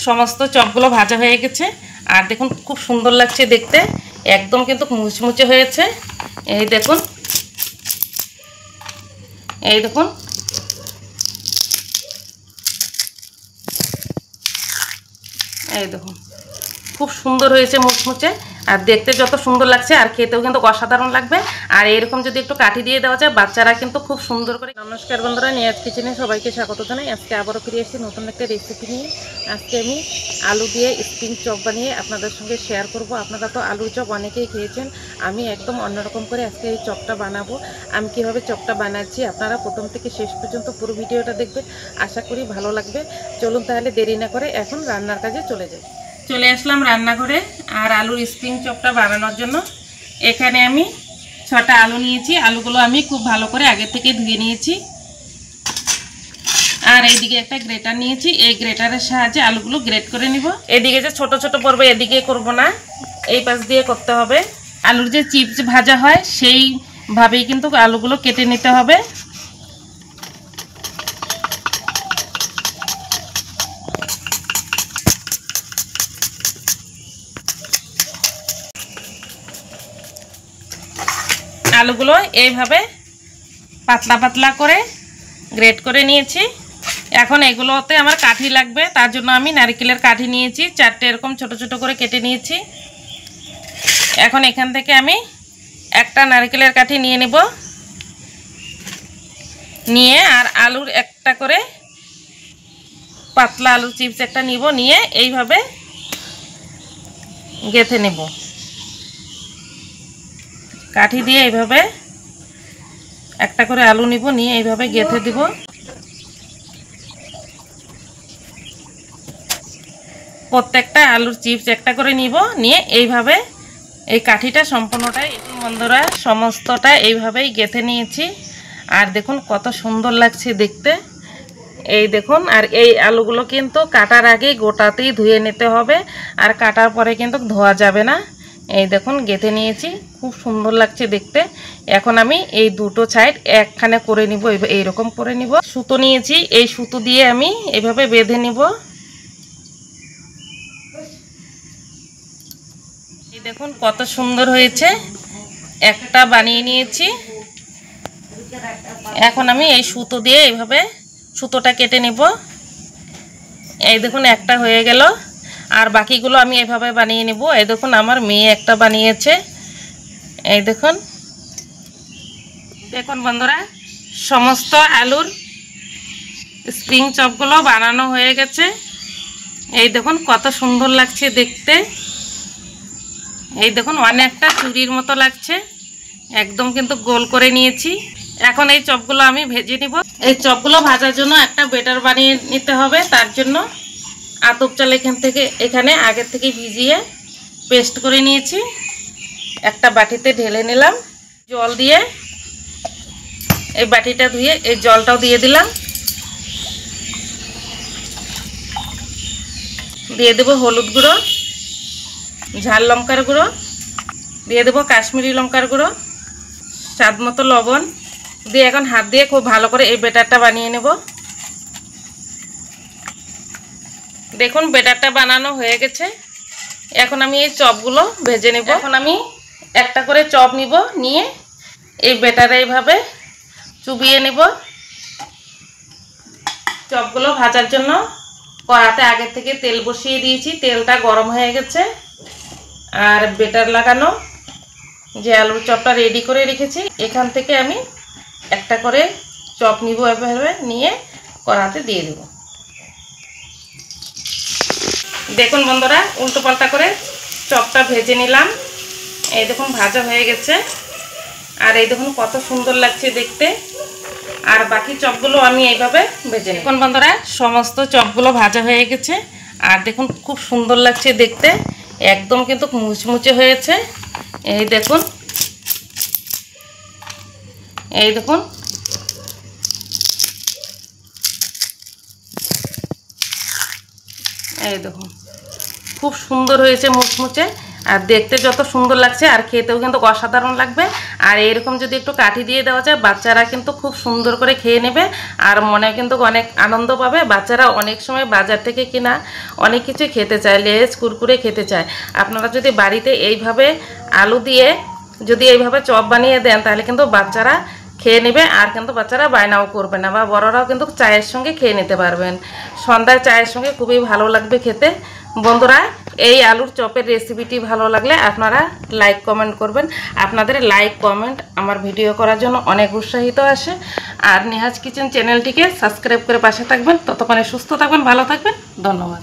সমস্ত চপগুলো ভাজা হয়ে গেছে আর দেখুন খুব সুন্দর লাগছে দেখতে, একদম কিন্তু মুচমুচে হয়েছে। এই দেখুন, এই দেখুন, এই দেখুন খুব সুন্দর হয়েছে মুচমুচে, আর দেখতে যত সুন্দর লাগছে আর খেতেও কিন্তু অসাধারণ লাগবে। আর এরকম যদি একটু কাঠি দিয়ে দেওয়া যায় বাচ্চারা কিন্তু খুব সুন্দর করে। নমস্কার বন্ধুরা, নিয়াজ কিচেনে সবাইকে স্বাগত জানাই। আজকে আবারও ফিরে এসেছি নতুন একটা রেসিপি নিয়ে। আজকে আমি আলু দিয়ে স্প্রিং চপ বানিয়ে আপনাদের সঙ্গে শেয়ার করব। আপনারা তো আলুর চপ অনেকেই খেয়েছেন, আমি একদম অন্যরকম করে আজকে এই চপটা বানাবো। আমি কীভাবে চপটা বানাচ্ছি আপনারা প্রথম থেকে শেষ পর্যন্ত পুরো ভিডিওটা দেখবেন, আশা করি ভালো লাগবে। চলুন তাহলে দেরি না করে এখন রান্নার কাজে চলে যাই। চলে আসলাম রান্নাঘরে আর আলুর স্প্রিং চপটা বানানোর জন্য। এখানে আমি 6টা আলু নিয়েছি। আলুগুলো আমি খুব ভালো করে আগে থেকে ধুয়ে নিয়েছি। আর এইদিকে একটা গ্রেটার নিয়েছি, এই গ্রেটারের সাহায্যে আলুগুলো গ্রেট করে নিব। এদিকে যে ছোট ছোট পড়বে এদিকে করব না, এই পাশ দিয়ে করতে হবে। আলুর যে চিপস ভাজা হয় সেইভাবেই কিন্তু আলুগুলো কেটে নিতে হবে। আলুগুলো এইভাবে পাতলা পাতলা করে গ্রেট করে নিয়েছি। এখন এগুলোতে আমার কাঠি লাগবে, তার জন্য আমি নারকেলের কাঠি নিয়েছি 4টে, এরকম ছোট ছোট করে কেটে নিয়েছি। এখন এখান থেকে আমি একটা নারকেলের কাঠি নিয়ে নেব, নিয়ে আর আলুর একটা করে পাতলা আলুর চিপস একটা নিব, নিয়ে এইভাবে গেঁথে নেব। কাঠি দিয়ে এইভাবে একটা করে আলু নিব, নিয়ে এইভাবে গেঁথে দিব। প্রত্যেকটা আলুর চিপস একটা করে নিব, নিয়ে এইভাবে এই কাঠিটা সম্পূর্ণটাই বন্ধুরা সমস্তটা এইভাবেই গেঁথে নিয়েছি। আর দেখুন কত সুন্দর লাগছে দেখতে, এই দেখুন। আর এই আলুগুলো কিন্তু কাটার আগেই গোটাতেই ধুয়ে নিতে হবে, আর কাটার পরে কিন্তু ধোয়া যাবে না। এই দেখুন গেঁথে নিয়েছি, খুব সুন্দর লাগছে দেখতে। এখন আমি এই দুটো সাইড একখানে করে নিব, এইরকম করে নিব। সুতো নিয়েছি, এই সুতো দিয়ে আমি এইভাবে বেঁধে নিব। এই দেখুন কত সুন্দর হয়েছে, একটা বানিয়ে নিয়েছি। এখন আমি এই সুতো দিয়ে এইভাবে সুতোটা কেটে নিব। এই দেখুন একটা হয়ে গেল, আর বাকিগুলো আমি এভাবে বানিয়ে নেব। এই দেখুন আমার মেয়ে একটা বানিয়েছে, এই দেখুন। দেখুন বন্ধুরা সমস্ত আলুর স্প্রিং চপগুলো বানানো হয়ে গেছে। এই দেখুন কত সুন্দর লাগছে দেখতে। এই দেখুন অনেকটা চুড়ির মতো লাগছে, একদম কিন্তু গোল করে নিয়েছি। এখন এই চপগুলো আমি ভেজে নিব। এই চপগুলো ভাজার জন্য একটা ব্যাটার বানিয়ে নিতে হবে। তার জন্য আতপ চাল এখানে আগে থেকে ভিজিয়ে পেস্ট করে নিয়েছি, একটা বাটিতে ঢেলে নিলাম। জল দিয়ে এই বাটিটা ধুয়ে এই জলটাও দিয়ে দিলাম। দিয়ে দেবো হলুদ গুঁড়ো, ঝাল লঙ্কার গুঁড়ো, দিয়ে দেবো কাশ্মীরি লঙ্কার গুঁড়ো, স্বাদ মতো লবণ দিয়ে এখন হাত দিয়ে খুব ভালো করে এই ব্যাটারটা বানিয়ে নেব। দেখুন ব্যাটারটা বানানো হয়ে গেছে। এখন আমি এই চপগুলো ভেজে নেব। এখন আমি একটা করে চপ নিব, নিয়ে এই ব্যাটারে এইভাবে চুবিয়ে নেব। চপগুলো ভাজার জন্য কড়াতে আগে থেকে তেল বসিয়ে দিয়েছি, তেলটা গরম হয়ে গেছে। আর ব্যাটার লাগানো যে আলুর চপটা রেডি করে রেখেছি, এখান থেকে আমি একটা করে চপ নিব, এভাবে নিয়ে কড়াতে দিয়ে দেব। দেখুন বন্ধুরা উল্টো পাল্টা করে চপটা ভেজে নিলাম। এই দেখুন ভাজা হয়ে গেছে, আর এই দেখুন কত সুন্দর লাগছে দেখতে। আর বাকি চপগুলো আমি এইভাবে ভেজে নিই। দেখুন বন্ধুরা সমস্ত চপগুলো ভাজা হয়ে গেছে, আর দেখুন খুব সুন্দর লাগছে দেখতে, একদম কিন্তু মুচমুচে হয়েছে। এই দেখুন, এই দেখুন, এই দেখুন খুব সুন্দর হয়েছে মুচমুচে। আর দেখতে যত সুন্দর লাগছে আর খেতেও কিন্তু অসাধারণ লাগবে। আর এরকম যদি একটু কাঠি দিয়ে দেওয়া যায় বাচ্চারা কিন্তু খুব সুন্দর করে খেয়ে নেবে আর মনে কিন্তু অনেক আনন্দ পাবে। বাচ্চারা অনেক সময় বাজার থেকে কিনা অনেক কিছু খেতে চায়, লেজ কুরকুরে খেতে চায়। আপনারা যদি বাড়িতে এইভাবে আলু দিয়ে যদি এইভাবে চপ বানিয়ে দেন তাহলে কিন্তু বাচ্চারা খেয়ে নেবে আর কিন্তু বাচ্চারা বায়নাও করবে না, বা বড়রাও কিন্তু চায়ের সঙ্গে খেয়ে নিতে পারবেন। সন্ধ্যায় চায়ের সঙ্গে খুবই ভালো লাগবে খেতে। বন্ধুরা, এই আলুর চপের রেসিপিটি ভালো লাগলে আপনারা লাইক কমেন্ট করবেন। আপনাদের লাইক কমেন্ট আমার ভিডিও করার জন্য অনেক উৎসাহিত আসে। আর নেহাজ কিচেন চ্যানেলটিকে সাবস্ক্রাইব করে পাশে থাকবেন। ততক্ষণে সুস্থ থাকবেন, ভালো থাকবেন। ধন্যবাদ।